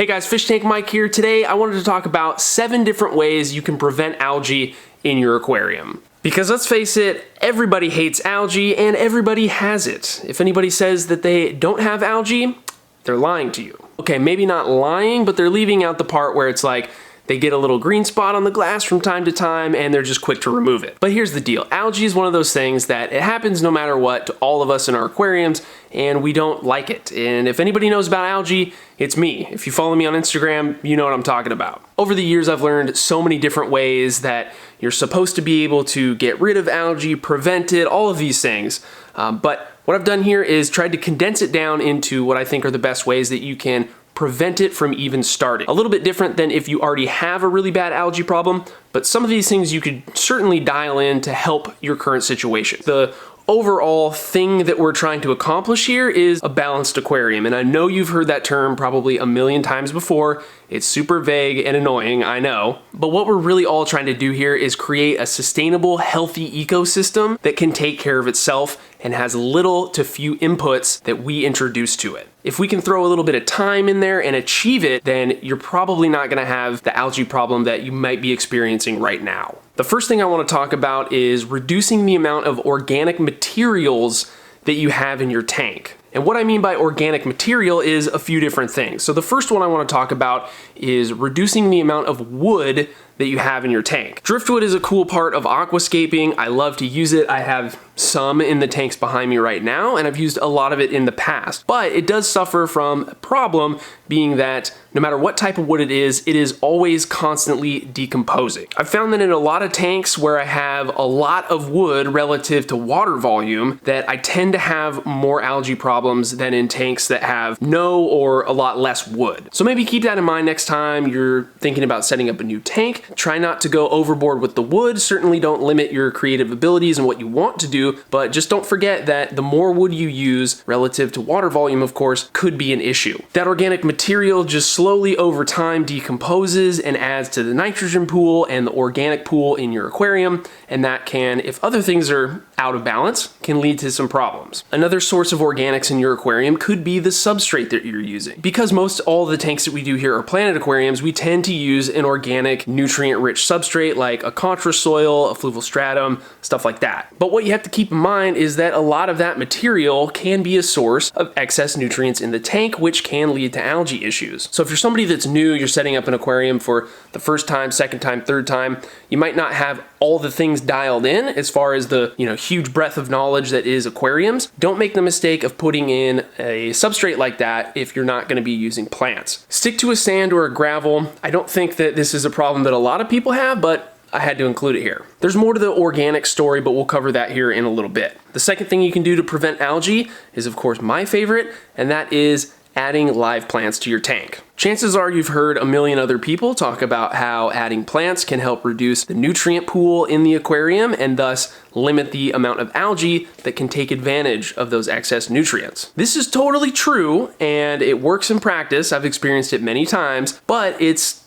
Hey guys, Fish Tank Mike here. Today I wanted to talk about 7 different ways you can prevent algae in your aquarium. Because let's face it, everybody hates algae and everybody has it. If anybody says that they don't have algae, they're lying to you. Okay, maybe not lying, but they're leaving out the part where it's like they get a little green spot on the glass from time to time and they're just quick to remove it. But here's the deal. Algae is one of those things that it happens no matter what to all of us in our aquariums, and we don't like it. And if anybody knows about algae, it's me. If you follow me on Instagram, you know what I'm talking about. Over the years, I've learned so many different ways that you're supposed to be able to get rid of algae, prevent it, all of these things. But what I've done here is tried to condense it down into what I think are the best ways that you can prevent it from even starting. A little bit different than if you already have a really bad algae problem, but some of these things you could certainly dial in to help your current situation. The overall thing that we're trying to accomplish here is a balanced aquarium, and I know you've heard that term probably a million times before. It's super vague and annoying, I know, but what we're really all trying to do here is create a sustainable, healthy ecosystem that can take care of itself and has little to few inputs that we introduce to it. If we can throw a little bit of time in there and achieve it, then you're probably not gonna have the algae problem that you might be experiencing right now. The first thing I wanna talk about is reducing the amount of organic materials that you have in your tank. And what I mean by organic material is a few different things. So the first one I want to talk about is reducing the amount of wood that you have in your tank. Driftwood is a cool part of aquascaping. I love to use it. I have some in the tanks behind me right now, and I've used a lot of it in the past. But it does suffer from a problem being that no matter what type of wood it is always constantly decomposing. I've found that in a lot of tanks where I have a lot of wood relative to water volume, that I tend to have more algae problems than in tanks that have no or a lot less wood. So maybe keep that in mind next time you're thinking about setting up a new tank. Try not to go overboard with the wood. Certainly don't limit your creative abilities and what you want to do, but just don't forget that the more wood you use relative to water volume, of course, could be an issue. That organic material just slowly over time decomposes and adds to the nitrogen pool and the organic pool in your aquarium, and that can, if other things are out of balance, can lead to some problems. Another source of organics in your aquarium could be the substrate that you're using. Because most all the tanks that we do here are planted aquariums, we tend to use an organic, nutrient-rich substrate like a contra soil, a fluval stratum, stuff like that. But what you have to keep in mind is that a lot of that material can be a source of excess nutrients in the tank, which can lead to algae issues. So if you're somebody that's new, you're setting up an aquarium for the first time, second time, third time, you might not have all the things dialed in as far as the huge breadth of knowledge that is aquariums. Don't make the mistake of putting in a substrate like that if you're not going to be using plants. Stick to a sand or a gravel. I don't think that this is a problem that a lot of people have, but I had to include it here. There's more to the organic story, but we'll cover that here in a little bit. The second thing you can do to prevent algae is, of course, my favorite, and that is adding live plants to your tank. Chances are you've heard a million other people talk about how adding plants can help reduce the nutrient pool in the aquarium and thus limit the amount of algae that can take advantage of those excess nutrients. This is totally true and it works in practice. I've experienced it many times, but it's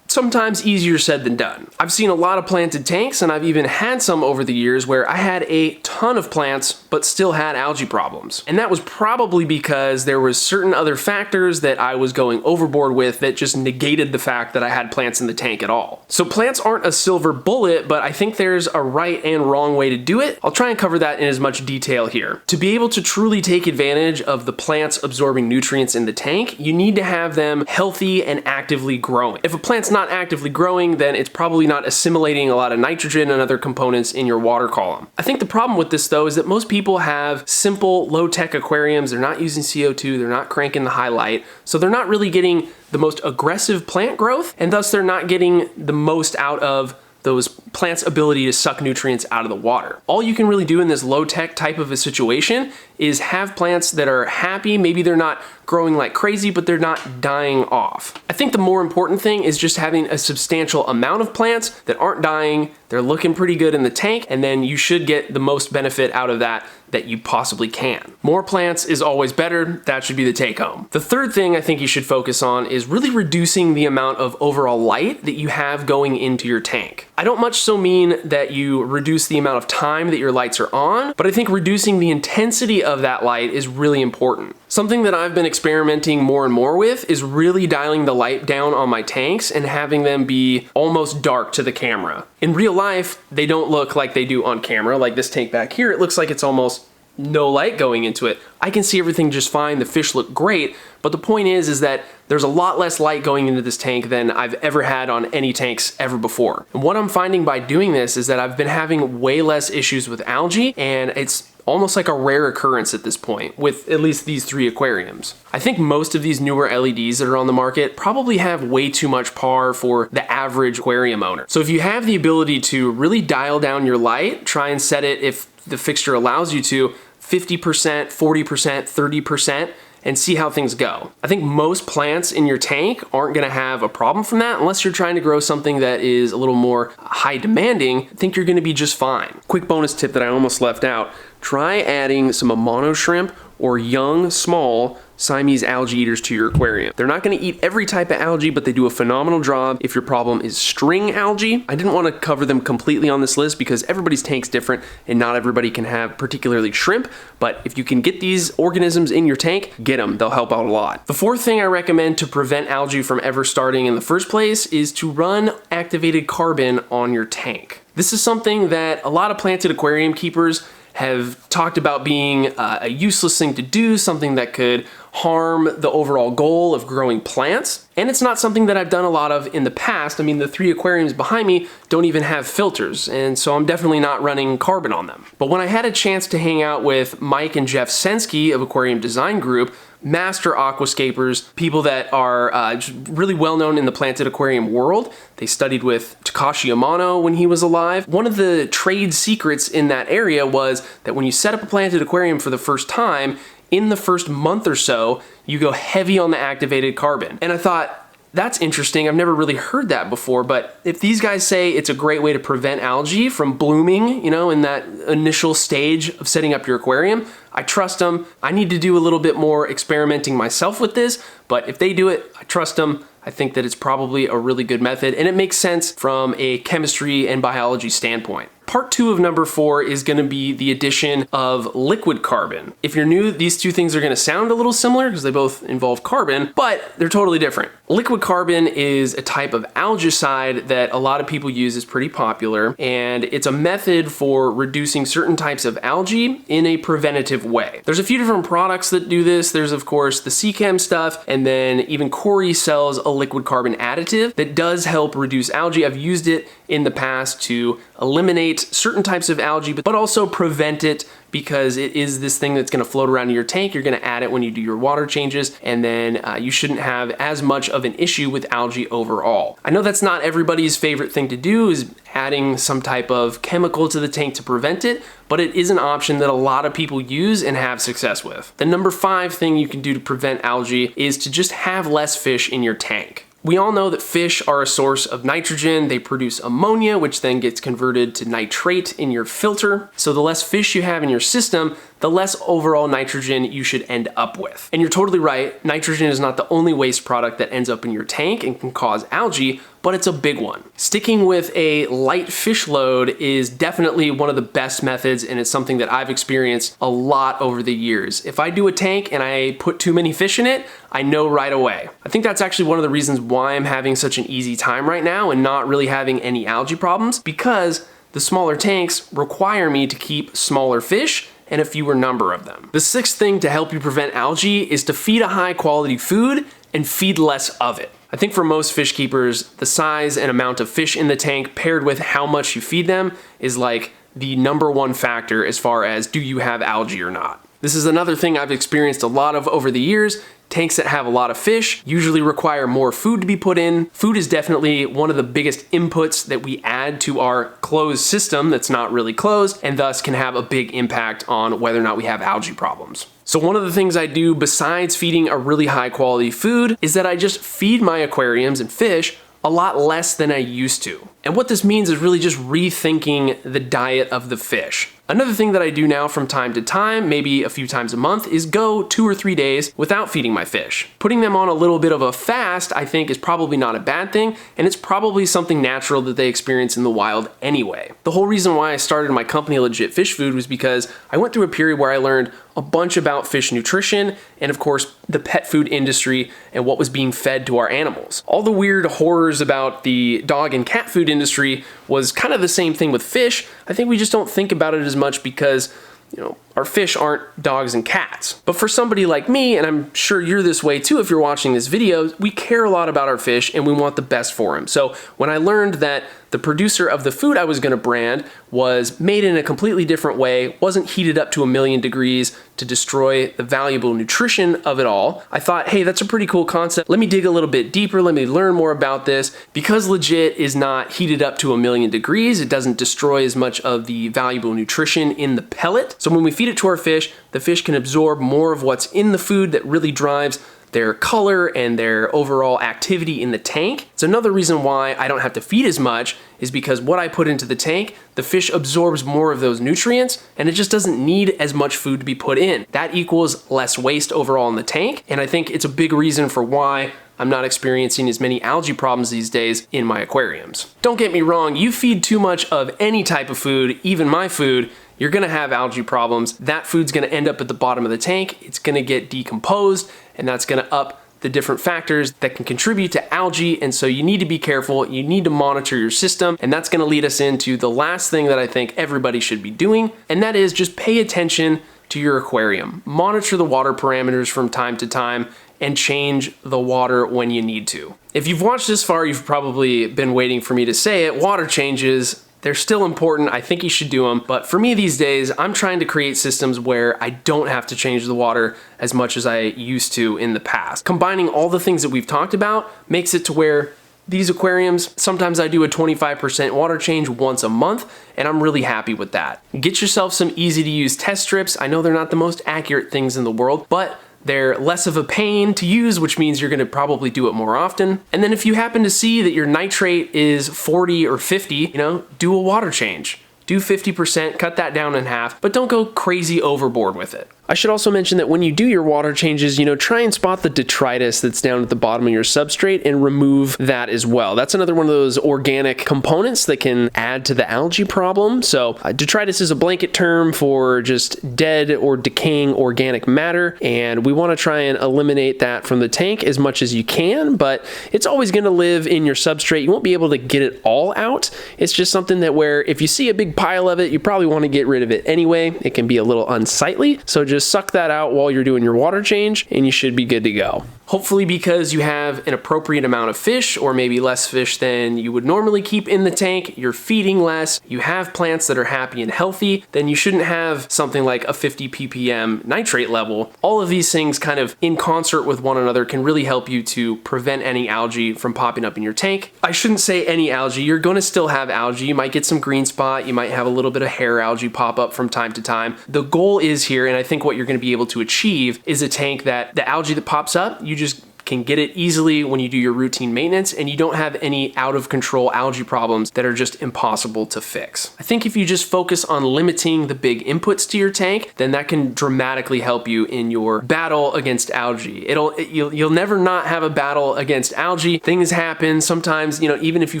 sometimes easier said than done. I've seen a lot of planted tanks, and I've even had some over the years where I had a ton of plants but still had algae problems. And that was probably because there was certain other factors that I was going overboard with that just negated the fact that I had plants in the tank at all. So plants aren't a silver bullet, but I think there's a right and wrong way to do it. I'll try and cover that in as much detail here. To be able to truly take advantage of the plants absorbing nutrients in the tank, you need to have them healthy and actively growing. If a plant's not actively growing, then it's probably not assimilating a lot of nitrogen and other components in your water column. I think the problem with this though is that most people have simple low-tech aquariums. They're not using CO2, they're not cranking the high light, so they're not really getting the most aggressive plant growth, and thus they're not getting the most out of those plants' ability to suck nutrients out of the water. All you can really do in this low-tech type of a situation is have plants that are happy. Maybe they're not growing like crazy, but they're not dying off. I think the more important thing is just having a substantial amount of plants that aren't dying, they're looking pretty good in the tank, and then you should get the most benefit out of that you possibly can. More plants is always better. That should be the take home. The third thing I think you should focus on is really reducing the amount of overall light that you have going into your tank. I don't much so mean that you reduce the amount of time that your lights are on, but I think reducing the intensity of that light is really important. Something that I've been experimenting more and more with is really dialing the light down on my tanks and having them be almost dark to the camera. In real life, they don't look like they do on camera. Like this tank back here, it looks like it's almost no light going into it. I can see everything just fine, the fish look great, but the point is that there's a lot less light going into this tank than I've ever had on any tanks ever before. And what I'm finding by doing this is that I've been having way less issues with algae, and it's almost like a rare occurrence at this point with at least these 3 aquariums. I think most of these newer LEDs that are on the market probably have way too much par for the average aquarium owner. So if you have the ability to really dial down your light, try and set it, if the fixture allows you to, 50%, 40%, 30%, and see how things go. I think most plants in your tank aren't gonna have a problem from that unless you're trying to grow something that is a little more high demanding. I think you're gonna be just fine. Quick bonus tip that I almost left out, try adding some mono shrimp or young, small Siamese algae eaters to your aquarium. They're not gonna eat every type of algae, but they do a phenomenal job if your problem is string algae. I didn't wanna cover them completely on this list because everybody's tank's different and not everybody can have particularly shrimp, but if you can get these organisms in your tank, get them, they'll help out a lot. The 4th thing I recommend to prevent algae from ever starting in the first place is to run activated carbon on your tank. This is something that a lot of planted aquarium keepers have talked about being a useless thing to do, something that could harm the overall goal of growing plants. And it's not something that I've done a lot of in the past. I mean, the 3 aquariums behind me don't even have filters, and so I'm definitely not running carbon on them. But when I had a chance to hang out with Mike and Jeff Sensky of Aquarium Design Group, master aquascapers, people that are really well known in the planted aquarium world. They studied with Takashi Amano when he was alive. One of the trade secrets in that area was that when you set up a planted aquarium for the first time, in the first month or so, you go heavy on the activated carbon. And I thought, that's interesting. I've never really heard that before, but if these guys say it's a great way to prevent algae from blooming, you know, in that initial stage of setting up your aquarium, I trust them. I need to do a little bit more experimenting myself with this, but if they do it, I trust them. I think that it's probably a really good method, and it makes sense from a chemistry and biology standpoint. Part 2 of number 4 is gonna be the addition of liquid carbon. If you're new, these 2 things are gonna sound a little similar because they both involve carbon, but they're totally different. Liquid carbon is a type of algicide that a lot of people use, is pretty popular, and it's a method for reducing certain types of algae in a preventative way. There's a few different products that do this. There's of course the Seachem stuff, and then even Corey sells a liquid carbon additive that does help reduce algae. I've used it in the past to eliminate certain types of algae, but also prevent it, because it is this thing that's gonna float around in your tank. You're gonna add it when you do your water changes, and then you shouldn't have as much of an issue with algae overall. I know that's not everybody's favorite thing to do, is adding some type of chemical to the tank to prevent it, but it is an option that a lot of people use and have success with. The number 5 thing you can do to prevent algae is to just have less fish in your tank. We all know that fish are a source of nitrogen. They produce ammonia, which then gets converted to nitrate in your filter. So the less fish you have in your system, the less overall nitrogen you should end up with. And you're totally right, nitrogen is not the only waste product that ends up in your tank and can cause algae, but it's a big one. Sticking with a light fish load is definitely one of the best methods, and it's something that I've experienced a lot over the years. If I do a tank and I put too many fish in it, I know right away. I think that's actually one of the reasons why I'm having such an easy time right now and not really having any algae problems, because the smaller tanks require me to keep smaller fish and a fewer number of them. The 6th thing to help you prevent algae is to feed a high quality food and feed less of it. I think for most fish keepers, the size and amount of fish in the tank paired with how much you feed them is like the number 1 factor as far as do you have algae or not. This is another thing I've experienced a lot of over the years. Tanks that have a lot of fish usually require more food to be put in. Food is definitely one of the biggest inputs that we add to our closed system that's not really closed, and thus can have a big impact on whether or not we have algae problems. So one of the things I do besides feeding a really high quality food is that I just feed my aquariums and fish a lot less than I used to. And what this means is really just rethinking the diet of the fish. Another thing that I do now from time to time, maybe a few times a month, is go 2 or 3 days without feeding my fish. Putting them on a little bit of a fast, I think, is probably not a bad thing, and it's probably something natural that they experience in the wild anyway. The whole reason why I started my company Legit Fish Food was because I went through a period where I learned a bunch about fish nutrition and, of course, the pet food industry and what was being fed to our animals. All the weird horrors about the dog and cat food industry was kind of the same thing with fish. I think we just don't think about it as much because, you know, our fish aren't dogs and cats. But for somebody like me, and I'm sure you're this way too if you're watching this video, we care a lot about our fish and we want the best for them. So when I learned that the producer of the food I was gonna brand was made in a completely different way, wasn't heated up to 1,000,000 degrees to destroy the valuable nutrition of it all, I thought, hey, that's a pretty cool concept. Let me dig a little bit deeper, let me learn more about this. Because Legit is not heated up to 1,000,000 degrees, it doesn't destroy as much of the valuable nutrition in the pellet. So when we feed it to our fish, the fish can absorb more of what's in the food that really drives their color and their overall activity in the tank. It's another reason why I don't have to feed as much is because what I put into the tank, the fish absorbs more of those nutrients and it just doesn't need as much food to be put in. That equals less waste overall in the tank, and I think it's a big reason for why I'm not experiencing as many algae problems these days in my aquariums. Don't get me wrong, you feed too much of any type of food, even my food, you're gonna have algae problems. That food's gonna end up at the bottom of the tank, it's gonna get decomposed, and that's gonna up the different factors that can contribute to algae, and so you need to be careful, you need to monitor your system, and that's gonna lead us into the last thing that I think everybody should be doing, and that is just pay attention to your aquarium. Monitor the water parameters from time to time, and change the water when you need to. If you've watched this far, you've probably been waiting for me to say it. Water changes, they're still important. I think you should do them. But for me these days, I'm trying to create systems where I don't have to change the water as much as I used to in the past. Combining all the things that we've talked about makes it to where these aquariums, sometimes I do a 25% water change once a month, and I'm really happy with that. Get yourself some easy to use test strips. I know they're not the most accurate things in the world, but they're less of a pain to use, which means you're gonna probably do it more often. And then if you happen to see that your nitrate is 40 or 50, you know, do a water change. Do 50%, cut that down in half, but don't go crazy overboard with it. I should also mention that when you do your water changes, you know, try and spot the detritus that's down at the bottom of your substrate and remove that as well. That's another one of those organic components that can add to the algae problem. So detritus is a blanket term for just dead or decaying organic matter, and we want to try and eliminate that from the tank as much as you can, but it's always going to live in your substrate. You won't be able to get it all out. It's just something that where if you see a big pile of it, you probably want to get rid of it anyway. It can be a little unsightly. So just suck that out while you're doing your water change and you should be good to go. Hopefully, because you have an appropriate amount of fish, or maybe less fish than you would normally keep in the tank, you're feeding less, you have plants that are happy and healthy, then you shouldn't have something like a 50 ppm nitrate level. All of these things kind of in concert with one another can really help you to prevent any algae from popping up in your tank. I shouldn't say any algae, you're gonna still have algae. You might get some green spot, you might have a little bit of hair algae pop up from time to time. The goal is here, and I think what you're gonna be able to achieve is a tank that the algae that pops up, you just can get it easily when you do your routine maintenance, and you don't have any out of control algae problems that are just impossible to fix. I think if you just focus on limiting the big inputs to your tank, then that can dramatically help you in your battle against algae. You'll never not have a battle against algae. Things happen. Sometimes, you know, even if you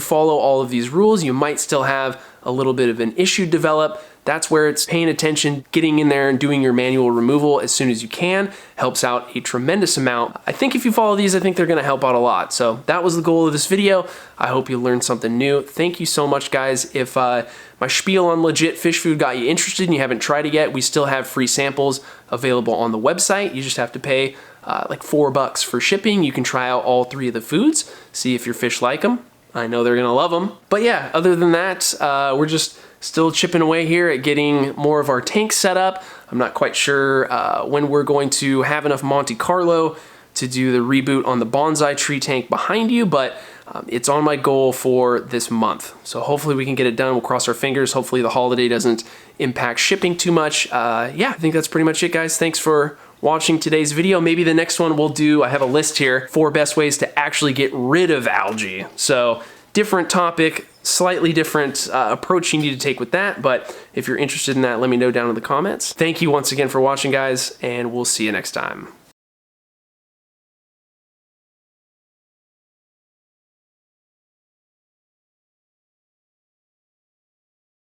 follow all of these rules, you might still have a little bit of an issue develop. That's where it's paying attention, getting in there and doing your manual removal as soon as you can helps out a tremendous amount. I think if you follow these, I think they're gonna help out a lot. So that was the goal of this video. I hope you learned something new. Thank you so much, guys. If my spiel on Legit Fish Food got you interested and you haven't tried it yet, we still have free samples available on the website. You just have to pay like $4 for shipping. You can try out all 3 of the foods, see if your fish like them. I know they're gonna love them. But yeah, other than that, we're just still chipping away here at getting more of our tanks set up. I'm not quite sure when we're going to have enough Monte Carlo to do the reboot on the bonsai tree tank behind you, but it's on my goal for this month. So hopefully we can get it done. We'll cross our fingers. Hopefully the holiday doesn't impact shipping too much. Yeah, I think that's pretty much it, guys. Thanks for watching today's video. Maybe the next one we'll do, I have a list here, 4 best ways to actually get rid of algae. So different topic, slightly different approach you need to take with that, but if you're interested in that, let me know down in the comments. Thank you once again for watching, guys, and we'll see you next time.